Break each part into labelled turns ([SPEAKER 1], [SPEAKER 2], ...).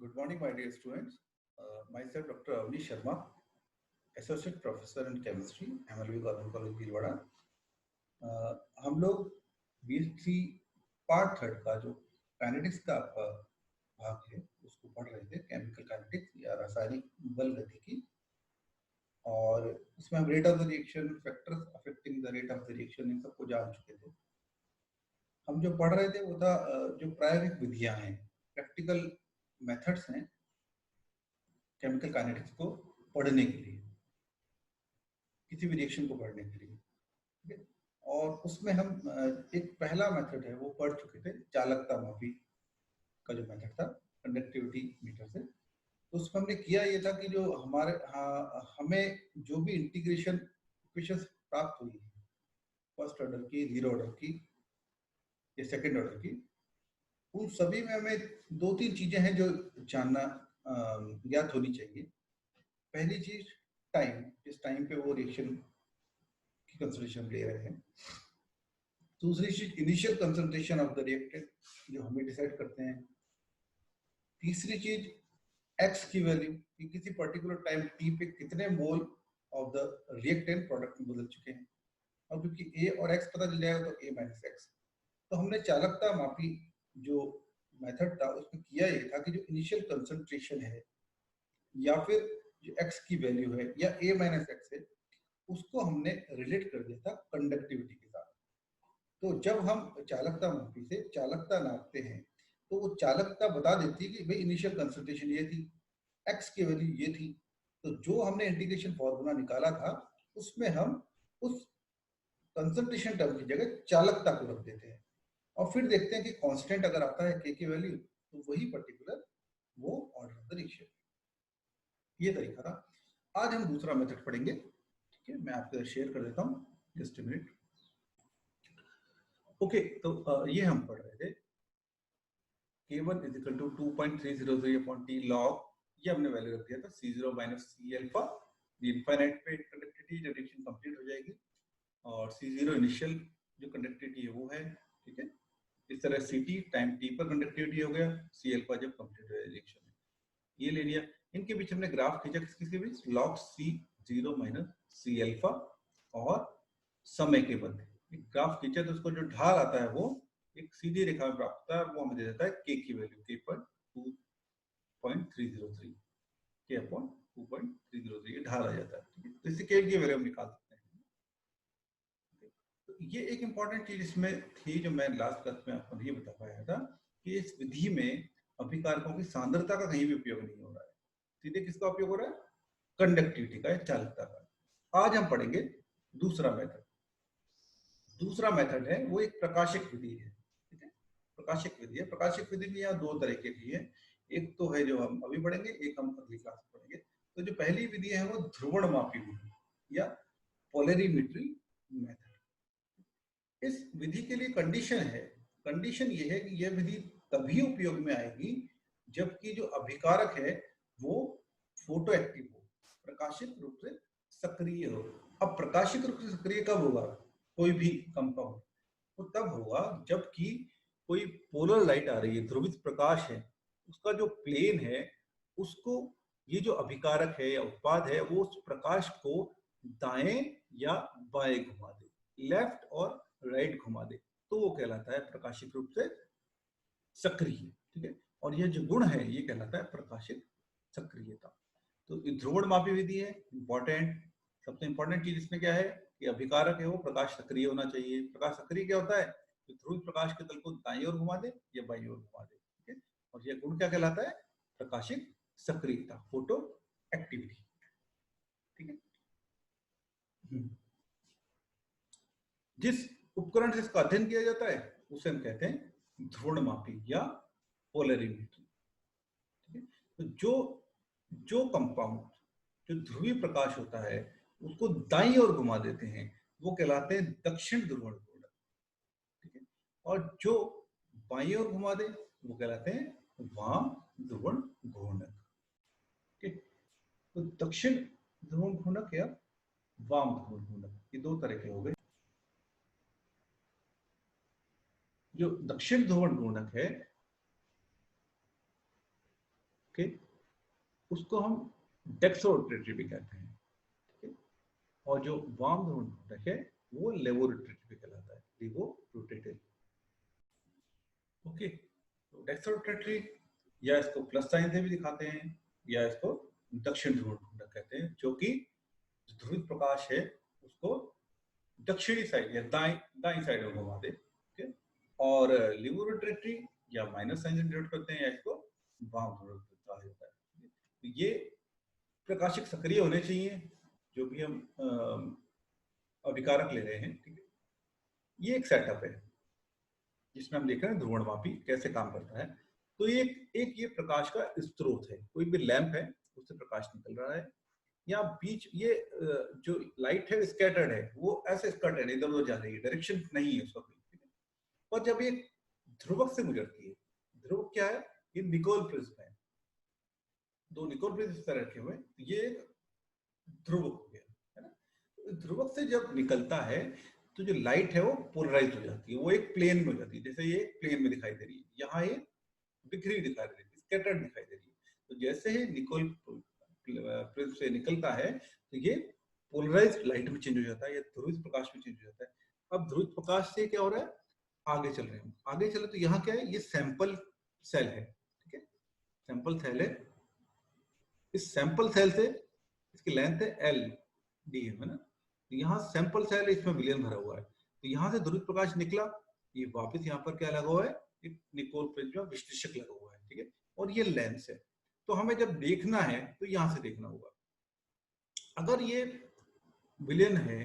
[SPEAKER 1] Good morning, my dear students. Myself, Dr. Avnish Sharma, Associate Professor in Chemistry, MLB Government College, Bhilwara. हम लोग BSc part third का जो kinetics का भाग है उसको पढ़ रहे थे, केमिकल काइनेटिक्स या रासायनिक बल गतिकी। और इसमें हम rate of the reaction, factors affecting the rate of the reaction, इन सबको जान चुके थे। हम जो पढ़ रहे थे वो था जो प्रायोगिक विधियां हैं, प्रैक्टिकल मेथड्स हैं केमिकल काइनेटिक्स को पढ़ने के लिए, किसी भी रिएक्शन को पढ़ने के लिए, ठीक है। और उसमें हम एक पहला मेथड है वो पढ़ चुके थे, चालकता मापी का जो मेथड था कंडक्टिविटी मीटर से। तो उसमें हमने किया ये था कि जो हमें जो भी इंटीग्रेशन इक्वेशंस प्राप्त हुई फर्स्ट ऑर्डर की, जीरो ऑर्डर की या सेकेंड ऑर्डर की, उन सभी में हमें दो तीन चीजें हैं जो जानना ज्ञात होनी चाहिए। पहली चीज टाइम, जिस टाइम पे वो रिएक्शन की कंसंट्रेशन ले रहे हैं। दूसरी चीज initial concentration of the reactant, जो हमें डिसाइड करते हैं। तीसरी चीज एक्स की वैल्यू, कि किसी पर्टिकुलर टाइम टी पे कितने mole of the reactant product में बदल चुके हैं। और क्योंकि ए और एक्स पता चल जाएगा तो ए माइनस एक्स। तो हमने चालकता मापी जो मेथड था उसमें किया ये था कि जो इनिशियल कंसंट्रेशन है या फिर जो एक्स की वैल्यू है या ए माइनस एक्स है, उसको हमने रिलेट कर दिया था कंडक्टिविटी के साथ। तो जब हम चालकता मापी से चालकता नापते हैं तो वो चालकता बता देती है कि भाई इनिशियल कंसंट्रेशन ये थी, एक्स की वैल्यू ये थी। तो जो हमने इंटीग्रेशन फॉर्मूला निकाला था उसमें हम उस कंसंट्रेशन टर्म की जगह चालकता को रख देते हैं और फिर देखते हैं कि कांस्टेंट अगर आता है के की वैल्यू तो वही पर्टिकुलर वो ऑर्डर ऑफ द रिएक्शन। ये तरीका था। आज हम दूसरा मेथड पढ़ेंगे, ठीक है। मैं आपके साथ शेयर कर देता हूँ, जस्ट अ मिनट। ओके, तो ये हम पढ़ रहे थे K1 is equal to 2.303 upon T log, ये हमने वैल्यू रख दिया था C0 minus C alpha. Infinite पे कंडक्टिविटी जब रिएक्शन कंप्लीट हो जाएगी, और C0 इनिशियल जो कंडक्टिविटी है वो है, ठीक है। इस तरह CT टाइम T पर कंडक्टिविटी हो गया, C अल्फा जब कंप्लीट हो जाए रिएक्शन में, ये ले लिया। इनके बीच हमने ग्राफ खींचा, किसके बीच, log C0 minus C alpha और समय के बाद ग्राफ खींचा तो उसको जो ढाल आता है वो एक सीधी रेखा में प्राप्त होता है, वो हमें दे देता है के की वैल्यू k पर 2.303, k अपॉन 2.303 ढाल आ जाता है, ठीक है। तो इससे के की वैल्यू हम निकाल सकते हैं। तो ये एक इंपॉर्टेंट चीज इसमें थी जो मैं लास्ट क्लास में आपको नहीं बता पाया था, कि इस विधि में अभिकारकों की सांद्रता का कहीं भी उपयोग नहीं हो रहा है, सीधे किसका उपयोग हो रहा है, कंडक्टिविटी का, चालकता का। आज हम पढ़ेंगे दूसरा मेथड। दूसरा मेथड है वो एक प्रकाशिक विधि है, ठीक है। प्रकाशिक विधि है। प्रकाशिक विधि में यहाँ दो तरीके की है, एक तो है जो हम अभी पढ़ेंगे, एक हम अगली क्लास में पढ़ेंगे। तो जो पहली विधि है वो ध्रुवण मापी विधि या पोलरीमेट्री मेथड। इस विधि के लिए कंडीशन ये है कि यह विधि तभी उपयोग में आएगी जबकि जो अभिकारक है वो फोटो एक्टिव हो, प्रकाशिक रूप से सक्रिय हो। अब प्रकाशिक रूप से सक्रिय कब होगा कोई भी कंपाउंड, वो तब होगा जबकि कोई पोलर लाइट आ रही है, ध्रुवित प्रकाश है, उसका जो प्लेन है उसको ये जो अभिकारक है या उत्पाद है वो उस प्रकाश को दाएं या बाएं घुमा दे, लेफ्ट और राइट घुमा दे, तो वो कहलाता है प्रकाशिक रूप से सक्रिय, ठीक है। और ये जो गुण है ये कहलाता है प्रकाशिक सक्रियता। तो ध्रुवण मापी विधि है इंपॉर्टेंट। सबसे इंपॉर्टेंट चीज इसमें क्या है कि अभिकारक है वो प्रकाश सक्रिय होना चाहिए। प्रकाश सक्रिय क्या होता है, तो ध्रुवित प्रकाश के तल को दाईं ओर घुमा दे या बाईं ओर घुमा दे, ठीक है। और यह गुण क्या कहलाता है, प्रकाशिक सक्रियता, फोटो एक्टिविटी, ठीक है। जिस उपकरण से इसका अध्ययन किया जाता है उसे हम कहते हैं ध्रुवण मापी या पोलरीमीटर, ठीक है। तो जो कंपाउंड जो ध्रुवीय प्रकाश होता है उसको दाईं ओर घुमा देते हैं वो कहलाते हैं दक्षिण ध्रुवण घूर्णक, ठीक है। और जो बाईं ओर घुमा दे वो कहलाते हैं वाम ध्रुवण घूर्णक, ठीक है। तो दक्षिण ध्रुवण घूर्णक या वाम ध्रुवण घूर्णक, ये दो तरह के हो गए। जो दक्षिण ध्रुवण घूर्णक है ओके, उसको हम डेक्सोरोटेटरी भी कहते हैं, ठीक है। और जो वाम ध्रुवण घटक है वो लेवोरोटेटरी भी कहलाता है, लेवोरोटेटरी। ओके, तो डेक्सोरोटेटरी या इसको प्लस साइन से भी दिखाते हैं या इसको दक्षिण ध्रुवण घटक कहते हैं, जो कि ध्रुवित प्रकाश है उसको दक्षिणी साइड या दाई साइड में घुमा दे। ओके, और लेवोरोटेटरी या माइनस साइन से डिनोट करते हैं या इसको वाम ध्रुवण कहा जाता है। तो ये प्रकाशिक सक्रिय होने चाहिए जो भी हम अभिकारक ले रहे हैं, ठीक है। ये एक सेटअप है जिसमें हम देख रहे हैं ध्रुवणमापी कैसे काम करता है। तो एक ये प्रकाश का स्रोत है, कोई भी लैंप है उससे प्रकाश निकल रहा है, या बीच ये जो लाइट है स्कैटर्ड है, वो ऐसे स्कैटर्ड है, इधर उधर जा रही है, डायरेक्शन नहीं है उसका कोई, ठीक है। और जब ये ध्रुवक से गुजरती है, ध्रुवक क्या है, ये निकोल प्रिज्म है, दो निकोल प्रिज्म इस तरह रखे हुए, ये ध्रुवक हो गया, है ना। ध्रुवक से जब निकलता है तो जो लाइट है वो पोलराइज हो जाती है, वो एक प्लेन में हो जाती है, जैसे ये प्लेन में दिखाई दे रही है, यहाँ ये बिखरी दिखाई दे रही है, स्कैटर्ड दिखाई दे रही है। तो जैसे ही निकोल प्रिज्म से निकलता है तो ये पोलराइज्ड लाइट में चेंज हो जाता है या ध्रुवित प्रकाश में चेंज हो जाता है। अब ध्रुवित प्रकाश से क्या हो रहा है, आगे चल रहे हैं, आगे चले तो यहाँ क्या है, ये सैंपल सेल है, ठीक है, सैंपल सेल है। इस सैंपल सेल से इसकी लेंथ है एल डी है ना, तो यहाँ सैंपल सेल इसमें विलयन भरा हुआ है, तो यहाँ से ध्रुवित प्रकाश निकला, ये वापस यहाँ पर क्या लगा हुआ है, एक निकोल प्रिज्म विश्लेषक लगा हुआ है, ठीक है, और ये लेंस है। तो हमें जब देखना है तो यहाँ से देखना होगा। अगर ये विलयन है,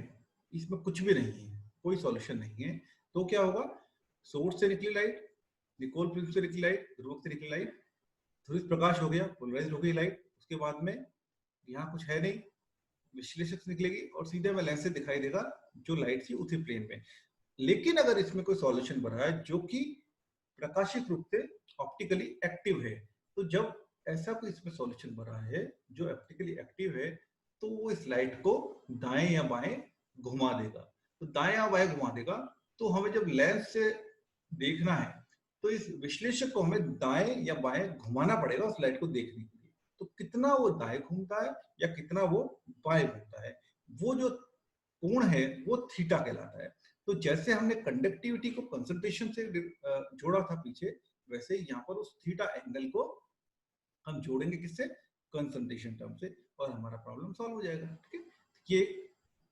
[SPEAKER 1] इसमें कुछ भी नहीं है, कोई सॉल्यूशन नहीं है, तो क्या होगा, सोर्स से निकली लाइट, निकोल प्रिज्म से निकली लाइट, ध्रुवक से निकली लाइट, ध्रुवित प्रकाश हो गया, पोलराइज्ड हो गई लाइट, उसके बाद में यहाँ कुछ है नहीं, विश्लेषक से निकलेगी और सीधे में लेंस से दिखाई देगा जो लाइट थी उसी प्लेन में। लेकिन अगर इसमें कोई सॉल्यूशन बन रहा है जो कि प्रकाशिक रूप से ऑप्टिकली एक्टिव है, तो जब ऐसा कोई इसमें सॉल्यूशन बन रहा है जो ऑप्टिकली एक्टिव है, तो वो इस लाइट को दाएं या बाएं घुमा देगा। तो दाएं या बाएं घुमा देगा, तो हमें जब लेंस से देखना है तो इस विश्लेषक को हमें दाएं या बाएं घुमाना पड़ेगा उस लाइट को देखने के लिए। तो कितना वो दाएं घूमता है या कितना वो बाएं घूमता है, वो जो कोण है वो थीटा कहलाता है। तो जैसे हमने कंडक्टिविटी को कंसंट्रेशन से जोड़ा था पीछे, वैसे ही यहाँ पर उस थीटा एंगल को हम जोड़ेंगे किससे, कंसंट्रेशन टर्म से, और हमारा प्रॉब्लम सॉल्व हो जाएगा, ठीक है।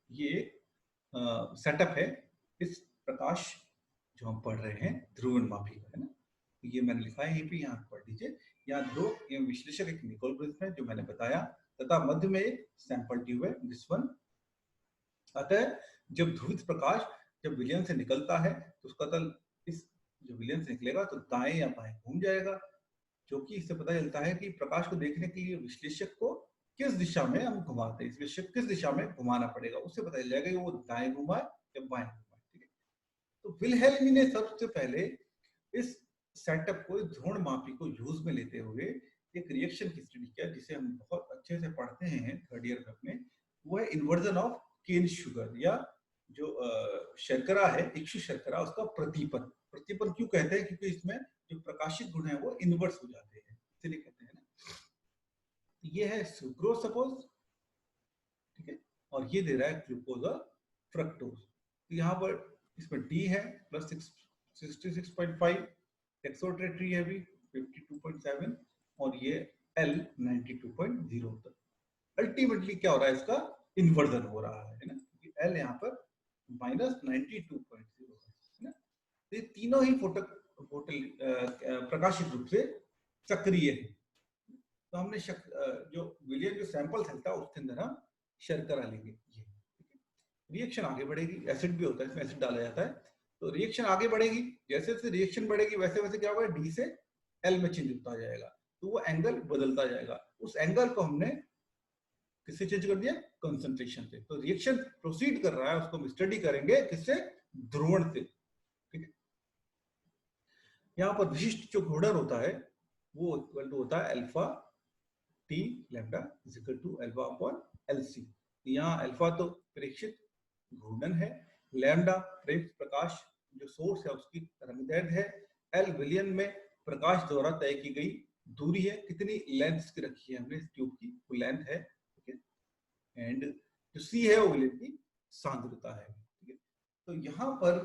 [SPEAKER 1] ये सेटअप है इस प्रकाश जो हम पढ़ रहे हैं ध्रुवणमापी का, है ना। ये मैंने लिखा है यहीं पे, यहाँ पढ़ लीजिए। यहाँ ध्रुव एवं विश्लेषक एक निकोल प्रिज्म है जो मैंने बताया, तथा मध्य में एक सैंपल ट्यूब है, दिस वन। अतः जब ध्रुवित प्रकाश जब विलयन से निकलता है तो उसका तल इस जो विलयन से निकलेगा तो दाएं या बाएं घूम जाएगा, जो कि इससे पता चलता है कि प्रकाश को देखने के लिए विश्लेषक को किस दिशा में हम घुमाते हैं, विश्लेषक किस दिशा में घुमाना पड़ेगा, उससे पता चल जाएगा कि वो दाएं घुमाए या बाएं घुमाए, ठीक है। तो विल्हेल्म ने सबसे पहले इस सेटअप को, ध्रुवणमापी को यूज में लेते हुए एक रिएक्शन की स्टडी किया जिसे हम बहुत अच्छे से पढ़ते हैं थर्ड ईयर में। वो है इन्वर्जन ऑफ केन शुगर, या जो शर्करा है, इक्षु शर्करा, उसका प्रतिपन। प्रतिपन क्यों कहते हैं, क्योंकि इसमें जो प्रकाशिक गुण है वो इन्वर्स हो जाते हैं, इसलिए कहते हैं ना। ये है सुक्रोज सपोज, ठीक है, और ये दे रहा है ग्लूकोज और फ्रक्टोज। तो यहाँ पर इसमें डी है प्लस 66.5, डेक्सोरोटेटरी है भी 52.7, और ये एल 92.0 तक। अल्टीमेटली क्या हो रहा है, इसका इन्वर्जन हो रहा है ना, क्योंकि एल यहाँ पर -92.0 है ना। तो ये तीनों ही प्रकाशिक रूप से सक्रिय है। तो हमने जो विलियन जो सैंपल था उसके अंदर हम शर्करा लेंगे, ये रिएक्शन आगे बढ़ेगी, एसिड भी होता है इसमें, एसिड डाला जाता है, तो रिएक्शन आगे बढ़ेगी, जैसे जैसे रिएक्शन बढ़ेगी वैसे वैसे क्या होगा, डी से एल में चेंज होता जाएगा, तो वो एंगल बदलता जाएगा। उस एंगल को हमने किससे चेंज कर दिया, कंसंट्रेशन से। तो रिएक्शन प्रोसीड कर रहा है, उसको हम स्टडी करेंगे किससे, ध्रुवण से, ठीक है। यहाँ पर विशिष्ट जो घूर्णन होता है वो इक्वल टू होता है alpha T lambda is equal to alpha upon LC. यहाँ अल्फा तो प्रेक्षित घूर्णन है, लैम्डा प्रेरित प्रकाश जो सोर्स है उसकी तरंगदैर्घ्य है, एल विलयन में प्रकाश द्वारा तय की गई दूरी है, कितनी लेंथ की रखी है हमने इस ट्यूब की, वो लेंथ है, ठीक है। एंड जो सी है वो वैलेंट की सांद्रता है, ठीक है। तो यहाँ पर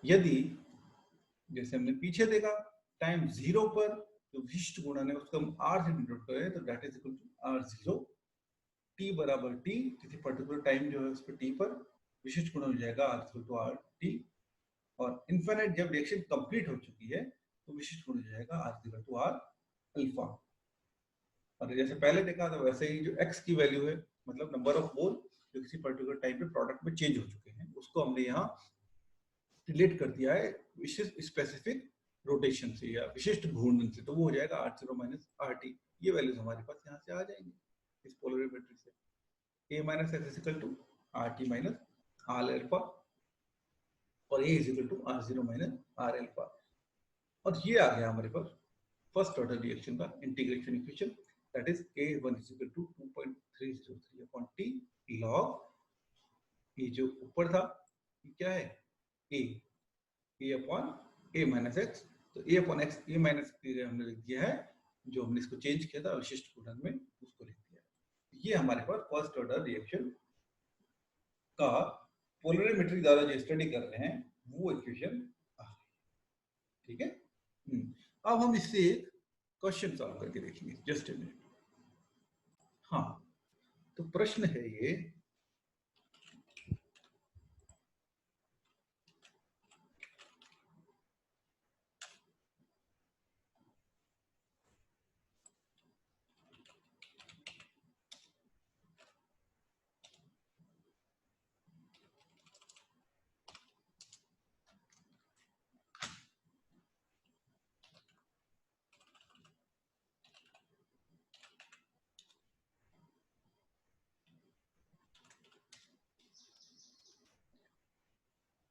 [SPEAKER 1] यदि जैसे हमने पीछे देखा टाइम 0 पर जो विशिष्ट गुणन है उसको हम r से डिनोट करें तो that is equal to r0, t बराबर t, किसी पर्टिकुलर टाइम जो है उस पर t पर विशिष्ट गुणन हो जाएगा r इक्वल टू rt, और इनफिनिट जब रिएक्शन कंप्लीट हो चुकी है तो विशिष्ट गुणन हो जाएगा r equal to r alpha. और जैसे पहले देखा था वैसे ही जो x की वैल्यू है, मतलब नंबर ऑफ मोल जो किसी पर्टिकुलर टाइम पे प्रोडक्ट में चेंज हो चुके हैं, उसको हमने यहाँ रिलेट कर दिया है विशिष्ट स्पेसिफिक रोटेशन से या विशिष्ट घूर्णन से, तो वो हो जाएगा r0 माइनस rt। ये वैल्यूज हमारे पास यहाँ से आ जाएंगे इस पोलरिमेट्री से, a minus x is equal to rt minus r alpha और a is equal to r0 minus r alpha. और ये आ गया हमारे पास फर्स्ट ऑर्डर रिएक्शन का integration equation, that is k1 is equal to 2.303 upon t log, ये जो ऊपर था ये क्या है a upon a minus x, तो a upon x a minus हमने लिख दिया है, जो हमने इसको चेंज किया था विशिष्ट गुणन में उसको लिख दिया है। ये हमारे पास फर्स्ट ऑर्डर रिएक्शन का पोलरिमेट्री द्वारा जो स्टडी कर रहे हैं वो इक्वेशन, ठीक है। अब हम इससे एक क्वेश्चन सॉल्व करके देखेंगे, जस्ट ए मिनट। हाँ, तो प्रश्न है ये,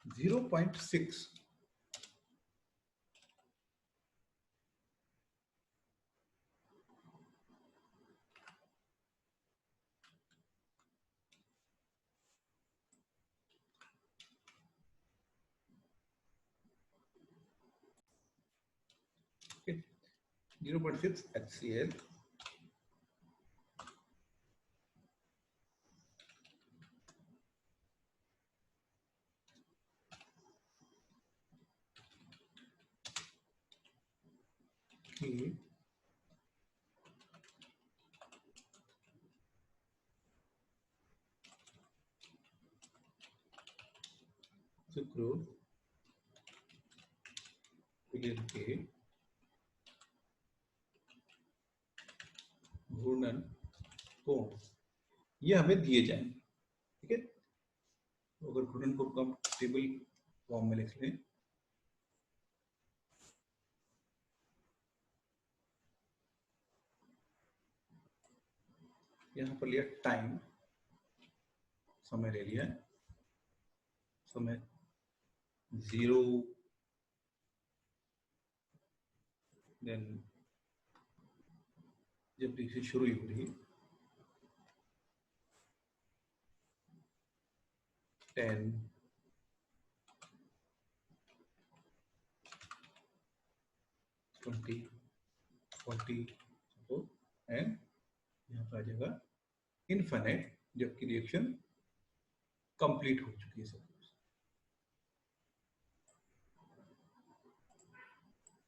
[SPEAKER 1] zero point six HCl sucrose के घूर्णन कोण ये हमें दिए जाएंगे, ठीक है। तो अगर घूर्णन कोण को हम टेबल फॉर्म में लिख लें, यहाँ पर लिया टाइम, समय ले लिया, समय 0, देन जब रिएक्शन शुरू हो रही 10, 20, 40 एंड यहाँ पर आ जाएगा इनफिनिट जबकि रिएक्शन कंप्लीट हो चुकी है। सपोज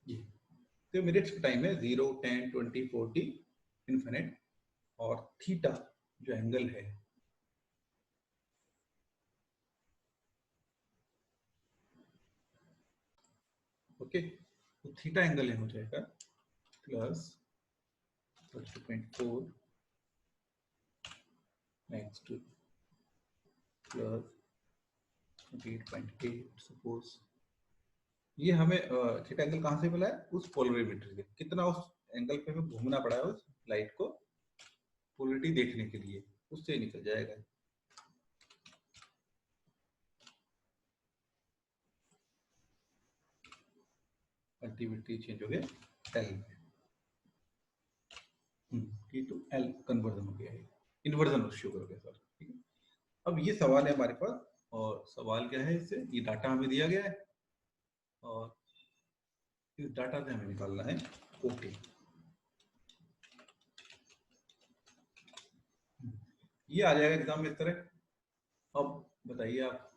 [SPEAKER 1] ये तो मिनट्स का टाइम है 0, 10, 20, 40 इनफिनिट, और थीटा जो एंगल है ओके, तो थीटा एंगल हो जाएगा प्लस 30.4 नेक्स्ट प्लस 28.8 सपोज। ये हमें थीटा एंगल कहाँ से मिला है, उस पोलरिमेट्री से, कितना उस एंगल पे हमें घूमना पड़ा है उस लाइट को पोलरिटी देखने के लिए, उससे निकल जाएगा। कंटिन्यूटी चेंज हो गया एल में, टी टू एल कन्वर्जन हो गया है, इन्वर्जन शुगर हो गया सर, ठीक है। अब ये सवाल है हमारे पास, और सवाल क्या है इससे, ये डाटा हमें दिया गया है और इस डाटा से हमें निकालना है ओटी। ये आ जाएगा एग्जाम में इस तरह। अब बताइए आप,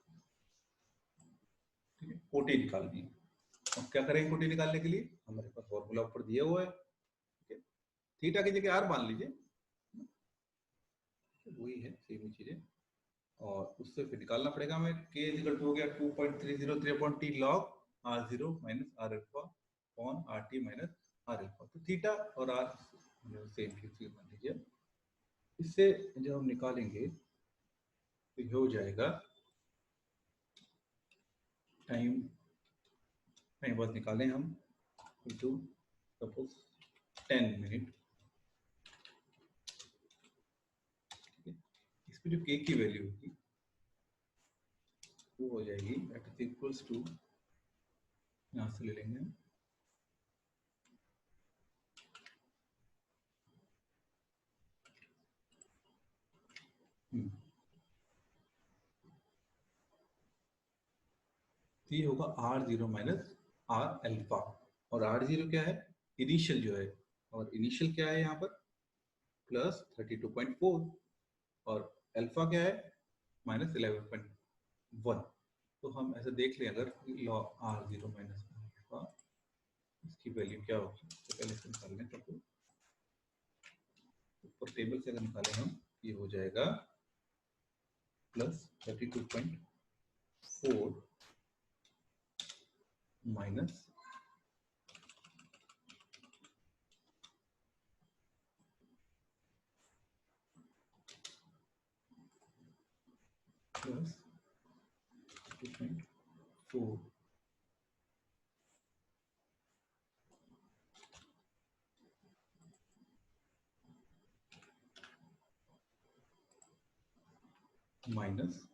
[SPEAKER 1] ठीक है, कोटी निकालनी है। अब क्या करेंगे कोटी निकालने के लिए? हमारे पास फॉर्मूला ऊपर दिया हुआ है, ठीक है। थीटा की जगह आर मान लीजिए, वही है, सेम ही चीजें। और उससे फिर निकालना पड़ेगा हमें। के इक्वल टू हो गया 2.303 log R zero minus R alpha upon R T minus R alpha. तो थीटा और आर सेम चीज मान लीजिए। इससे जब हम निकालेंगे तो ये हो जाएगा टाइम, टाइम बाद निकालें हम, टू सपोज 10 मिनट, ठीक है। इसमें जो के की वैल्यू होगी वो हो जाएगी दैट इज इक्वल्स टू, यहाँ से ले लेंगे हम, तो ये होगा R zero minus R alpha. और आर जीरो क्या है? इनिशियल जो है, और इनिशियल क्या है यहाँ पर? प्लस 32.4। और अल्फा क्या है? माइनस 11.1। तो हम ऐसे देख लें अगर, log R zero minus alpha, इसकी वैल्यू क्या होगी तो पहले से निकाल लें। तो ऊपर टेबल से अगर निकालें हम, ये हो जाएगा plus 32.4 minus plus 2.4 minus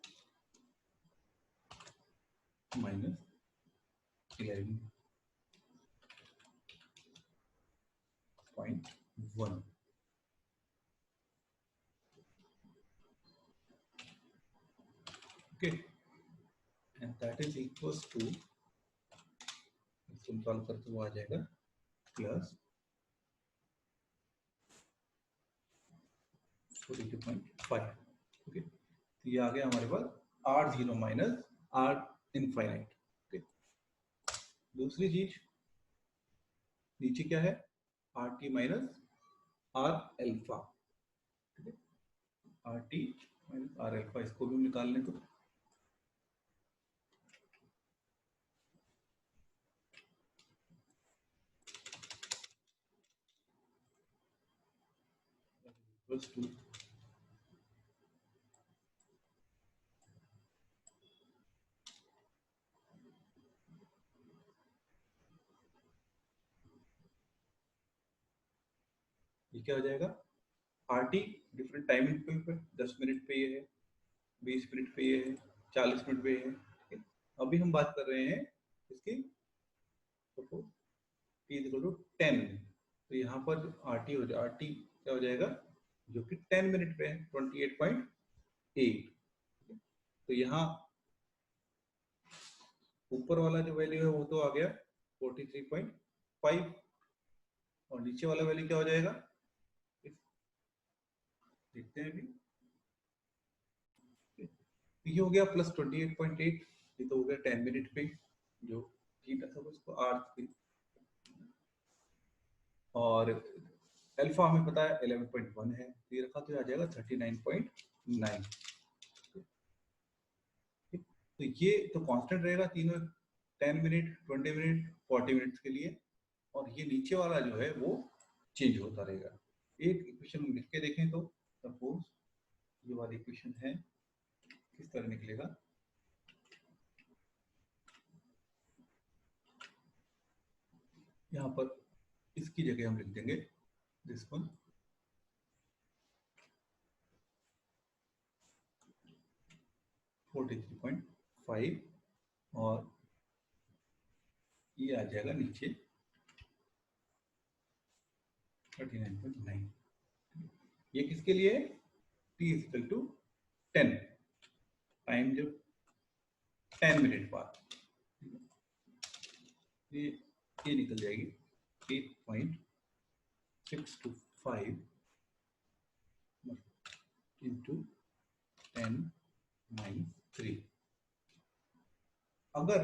[SPEAKER 1] 11.1। okay, and that is equals to, इसको सॉल्व करते हुए आ जाएगा प्लस 42.5। ओके, तो ये आ गया हमारे पास R zero minus R infinite. Okay, दूसरी चीज नीचे क्या है? R T minus R alpha, ठीक है। R T minus R alpha, इसको भी निकाल लें तो प्लस 2, ये क्या हो जाएगा? आर टी डिफरेंट टाइमिंग पे 10 मिनट पे ये है, 20 मिनट पे ये है, 40 मिनट पे ये है, ठीक है। अभी हम बात कर रहे हैं इसकी, suppose T is equal to 10। तो यहाँ पर जो आर टी हो जाए, आर टी क्या हो जाएगा? जो कि 10 मिनट पे है, 28.8। तो यहाँ ऊपर वाला जो वैल्यू है वो तो आ गया 43.5, और नीचे वाला वैल्यू क्या हो जाएगा देखते हैं अभी। ये हो गया प्लस 28.8, ये तो हो गया 10 मिनट पे, जो थीटा था उसको आर थी। और अल्फा हमें पता है 11.1 है, तो ये रखा तो आ जाएगा 39.9। तो ये तो कांस्टेंट रहेगा तीनों, 10 मिनट, 20 मिनट, 40 मिनट्स के लिए। और ये नीचे वाला जो है वो चेंज होता रहेगा। एक इक्वेशन लिख के देखें तो, सपोज ये वाली इक्वेशन है, किस तरह निकलेगा? यहाँ पर इसकी जगह हम लिख देंगे दिस वन, 43.5, और ये आ जाएगा नीचे 39.9। ये किसके लिए है? T is equal to 10, time जो 10 मिनट बाद, ये निकल जाएगी 8.625 इंटू 10⁻3। अगर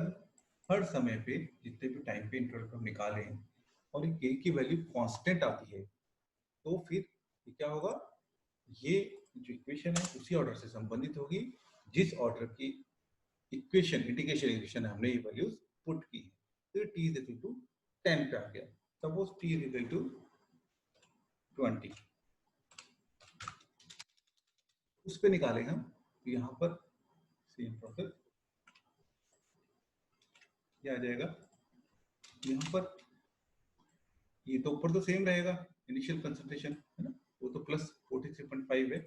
[SPEAKER 1] हर समय पे जितने भी टाइम पे इंटरवल हम निकाले हैं और k की वैल्यू कांस्टेंट आती है, तो फिर ये क्या होगा, ये जो इक्वेशन है उसी ऑर्डर से संबंधित होगी जिस ऑर्डर की इक्वेशन, इंटीग्रेशन इक्वेशन हमने ये वैल्यूज पुट की है। तो t इज इक्वल टू 10 पे आ गया। Suppose t is equal to 20, उस पे निकालेंगे हम। तो यहाँ पर सेम प्रोसेस क्या आ जाएगा, यहाँ पर ये तो ऊपर तो सेम रहेगा इनिशियल कंसंट्रेशन है ना, वो तो प्लस 43.5 है,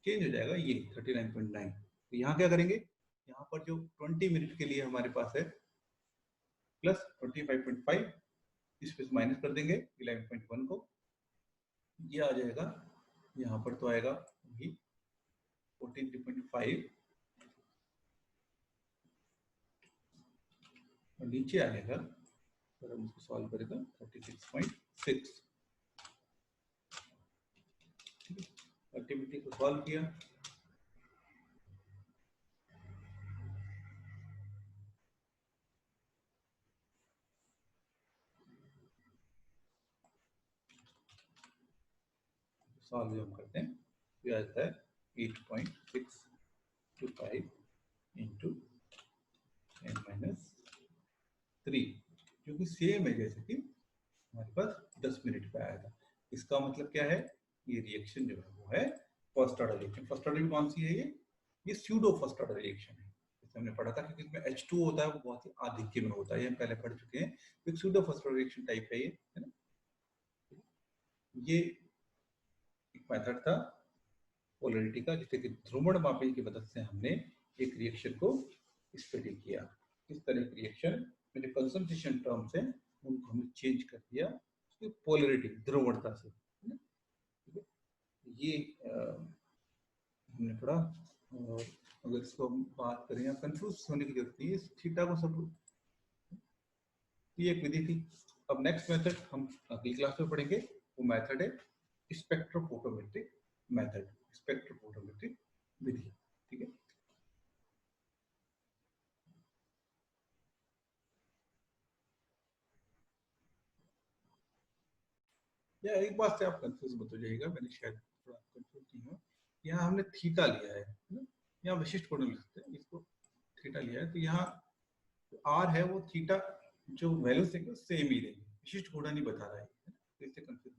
[SPEAKER 1] चेंज हो जाएगा ये 39.9। तो यहाँ क्या करेंगे, यहाँ पर जो 20 मिनट के लिए हमारे पास है प्लस 25.5, इस पे माइनस कर देंगे 11.1 को, ये आ जाएगा, यहाँ पर तो आएगा भी 43.5 और नीचे आएगा, अगर हम इसको सॉल्व करें तो 36.6। एक्टिविटी को सॉल्व किया, सॉल्व हम करते हैं, ये आता है 8.625 इंटू 10⁻3, जो कि सेम है जैसे कि हमारे पास 10 मिनट पे आया था। इसका मतलब क्या है, ये रिएक्शन जो है वो है first order reaction. First order कौन सी है, ये स्यूडो फर्स्ट ऑर्डर रिएक्शन है। जैसे हमने पढ़ा था कि इसमें H2 होता है, वो बहुत ही आधिक्य में होता है, ये हम पहले पढ़ चुके हैं। एक pseudo first order reaction type है ये, है ना। ये एक मेथड था पोलैरिटी का, जिससे कि ध्रुवण मापी की मदद से हमने एक रिएक्शन को स्टडी किया। इस तरह के रिएक्शन में जो कंसंट्रेशन टर्म्स है उनको हमने चेंज कर दिया उसकी पोलैरिटी, ध्रुवणता से, है ना। ये हमने पढ़ा। और अगर इसको हम बात करें, या कंफ्यूज होने की जरूरत नहीं है, थीटा को सब, ये एक विधि थी। अब नेक्स्ट मेथड हम अगली क्लास में पढ़ेंगे, वो मेथड है स्पेक्ट्रोफोटोमेट्रिक मेथड, स्पेक्ट्रोफोटोमेट्रिक विधि, ठीक है। या एक बात से आप कंफ्यूज मत हो जाइएगा, मैंने शायद थोड़ा कंफ्यूज नहीं हुआ, यहाँ हमने थीटा लिया है ना, यहाँ विशिष्ट कोण लिख सकते हैं, इसको थीटा लिया है, तो यहाँ आर है वो थीटा जो वैल्यू से सेम ही रहेगी, विशिष्ट कोण नहीं बता रहा है, तो इससे कंफ्यूज